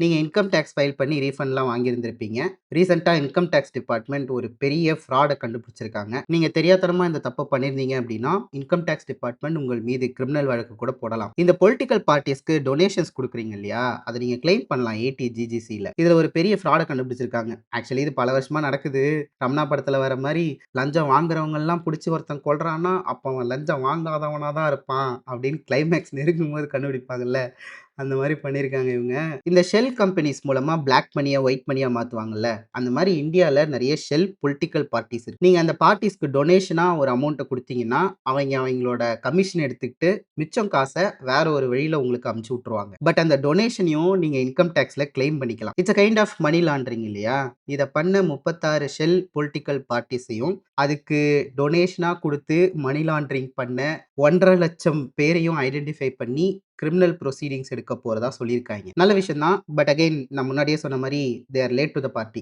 நீங்க income tax file பண்ணி ரீஃபண்ட்லாம் வாங்கியிருந்திருப்பீங்க. ரீசென்ட்டா இன்கம் டாக்ஸ் டிபார்ட்மெண்ட் ஒரு பெரிய ஃப்ராட கண்டுபிடிச்சிருக்காங்க. நீங்க தெரியாத்தனமா இந்த தப்ப பண்ணியிருந்தீங்க அப்டின்னா, இன்கம் டாக்ஸ் டிபார்ட்மெண்ட் உங்கள் மீது கிரிமினல் வழக்கு கூட போடலாம். இந்த பொலிட்டிக்கல் பார்ட்டீஸ்க்கு டொனேஷன்ஸ் குடுக்குறீங்க இல்லையா? அத நீங்க கிளைம் பண்ணலாம் ஏடிஜிஜிசில. இதுல ஒரு பெரிய ஃப்ராட கண்டுபிடிச்சிருக்காங்க. ஆக்சுவலி இது பல வருஷமா நடக்குது. ரமணா படத்துல வர மாரி லஞ்சம் வாங்குறவங்கலாம் புடிச்சு ஒருத்தன் கொல்றான்னா, அப்ப அவன் லஞ்சம் வாங்காதவனா தான் இருப்பான் அப்டின்னு கிளைமேக்ஸ் நெருங்கும்போது கண்டுபிடிப்பாங்கல்ல. அந்த மாரி பண்ணியிருக்காங்க இவங்க. இந்த ஷெல் கம்பெனிஸ் மூலமா பிளாக் மனிய ஒயிட் மனியா மாத்துவாங்கல்ல. அந்த மாரி இந்தியால நெறைய ஷெல் பொலிட்டிக்கல் பார்ட்டீஸ் இருக்கு. நீங்க அந்த பார்ட்டீஸ்க்கு டொனேஷனா ஒரு அமௌண்ட்ட குடுத்தீங்கன்னா, அவங்களோட கமிஷன் எடுத்துக்கிட்டு மிச்சம் காச வேற ஒரு வழியில உங்களுக்கு அனுப்பிச்சு விட்டுருவாங்க. பட் அந்த டொனேஷனையும் நீங்க இன்கம் டாக்ஸ்ல கிளைம் பண்ணிக்கலாம். It's a kind of money laundering இல்லையா? இத பண்ண 36 ஷெல் பொலிட்டிக்கல் பார்ட்டீஸையும் அதுக்கு டொனேஷனா குடுத்து மனி லாண்டரிங் பண்ண 1,50,000 பேரையும் ஐடென்டிஃபை பண்ணி கிரிமினல் ப்ரொசீடிங்ஸ் எடுக்க போறதா சொல்லியிருக்காய்ங்க. நல்ல விஷயம் தான். பட் அகைன் நான் முன்னாடியே சொன்ன மாரி they are late to the party.